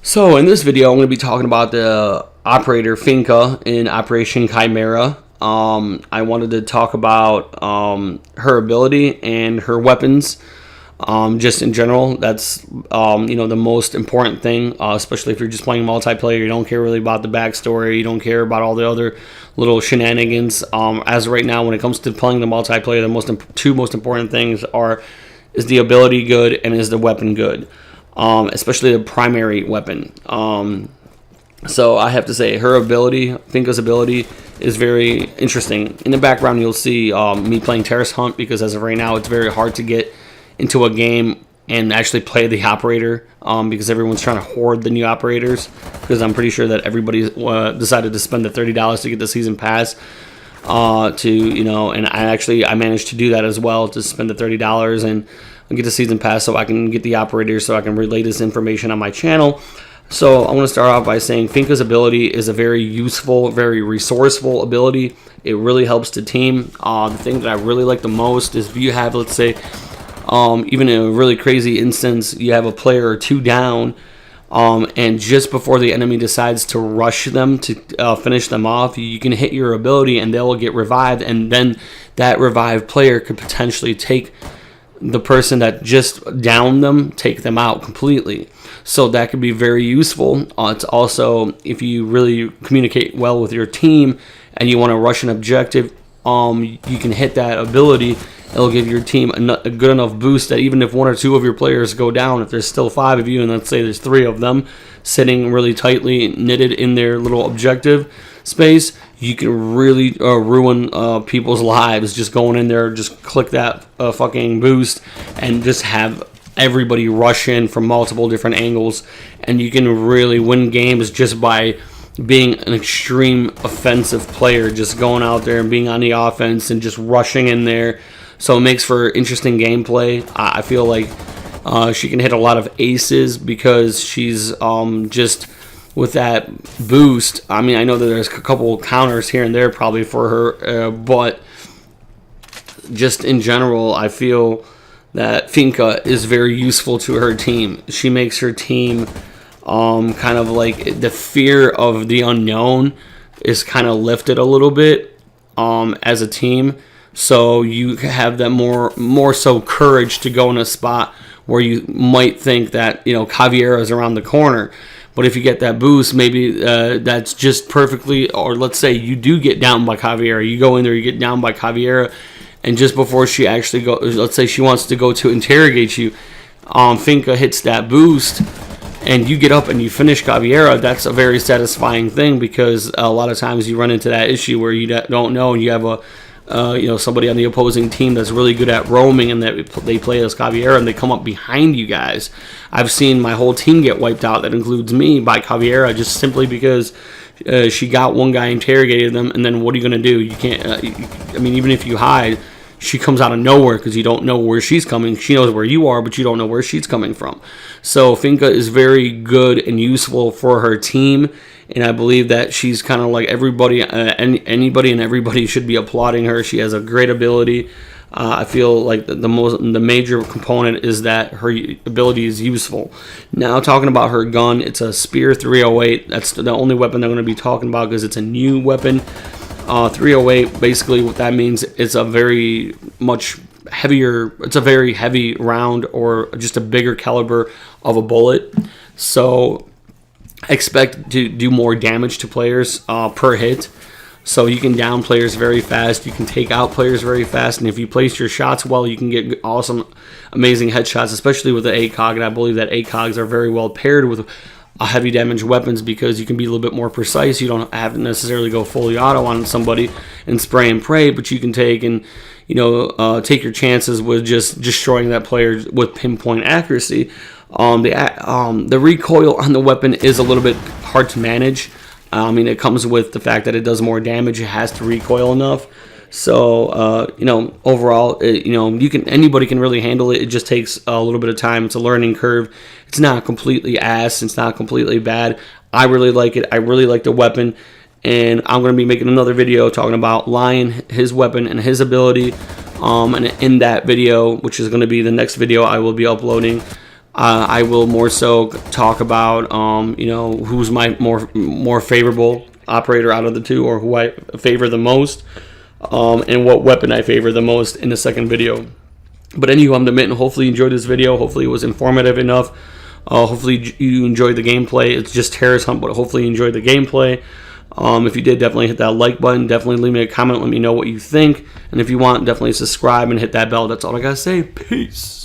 So in this video, I'm going to be talking about the operator Finka in Operation Chimera. I wanted to talk about her ability and her weapons, just in general. That's the most important thing, especially if you're just playing multiplayer. You don't care really about the backstory. You don't care about all the other little shenanigans. As of right now, when it comes to playing the multiplayer, the two most important things is the ability good and is the weapon good. Especially the primary weapon. So I have to say, her ability, Finka's ability, is very interesting. In the background, you'll see me playing Terrace Hunt, because as of right now, it's very hard to get into a game and actually play the operator, because everyone's trying to hoard the new operators, because I'm pretty sure that everybody decided to spend the $30 to get the season pass. And I managed to do that as well, to spend the $30 and get the season pass so I can get the operator, so I can relay this information on my channel. So I want to start off by saying Finka's ability is a very useful, very resourceful ability. It really helps the team. The thing that I really like the most is if you have, let's say, even in a really crazy instance, you have a player or two down, and just before the enemy decides to rush them to finish them off, you can hit your ability and they'll get revived, and then that revived player could potentially take the person that just downed them, take them out completely. So that could be very useful. It's also, if you really communicate well with your team and you want to rush an objective, you can hit that ability. It'll give your team a good enough boost that even if one or two of your players go down, if there's still five of you, and let's say there's three of them sitting really tightly knitted in their little objective space, you can really ruin people's lives just going in there. Just click that fucking boost and just have everybody rush in from multiple different angles, and you can really win games just by being an extreme offensive player, just going out there and being on the offense and just rushing in there. So it makes for interesting gameplay. I feel like she can hit a lot of aces because she's just with that boost. I mean, I know that there's a couple counters here and there probably for her, but just in general, I feel that Finka is very useful to her team. She makes her team kind of like the fear of the unknown is kind of lifted a little bit as a team. So you have that more so courage to go in a spot where you might think that Caveira is around the corner. But if you get that boost, maybe that's just perfectly, or let's say you do get down by Caveira. You go in there, you get down by Caveira, and just before she actually goes, let's say she wants to go to interrogate you, Finka hits that boost, and you get up and you finish Caveira. That's a very satisfying thing, because a lot of times you run into that issue where you don't know, and you have somebody on the opposing team that's really good at roaming, and that they play as Caveira, and they come up behind you guys. I've seen my whole team get wiped out, that includes me, by Caveira, just simply because she got one guy, interrogated them, and then what are you going to do? You can't, even if you hide, she comes out of nowhere because you don't know where she's coming. She knows where you are, but you don't know where she's coming from. So Finka is very good and useful for her team, and I believe that she's kind of like everybody, anybody and everybody should be applauding her. She has a great ability. I feel like the major component is that her ability is useful. Now, talking about her gun, it's a Spear 308. That's the only weapon I'm going to be talking about because it's a new weapon. 308, basically what that means, it's a very much heavier, it's a very heavy round, or just a bigger caliber of a bullet. So expect to do more damage to players per hit. So you can down players very fast, you can take out players very fast, and if you place your shots well, you can get awesome, amazing headshots, especially with the ACOG, and I believe that ACOGs are very well paired with heavy damage weapons, because you can be a little bit more precise. You don't have to necessarily go fully auto on somebody and spray and pray, but you can take your chances with just destroying that player with pinpoint accuracy. The recoil on the weapon is a little bit hard to manage. It comes with the fact that it does more damage. It has to recoil enough. So overall, anybody can really handle it. It just takes a little bit of time. It's a learning curve. It's not completely ass. It's not completely bad. I really like it. I really like the weapon, and I'm going to be making another video talking about Lion, his weapon, and his ability. And in that video, which is going to be the next video I will be uploading, I will more so talk about you know, who's my more favorable operator out of the two, or who I favor the most, and what weapon I favor the most in the second video. But anywho, I'm the Mitten. Hopefully you enjoyed this video. Hopefully it was informative enough. Hopefully you enjoyed the gameplay. It's just terrace hunt, but hopefully you enjoyed the gameplay. If you did, definitely hit that like button. Definitely leave me a comment. Let me know what you think. And if you want, definitely subscribe and hit that bell. That's all I gotta say. Peace.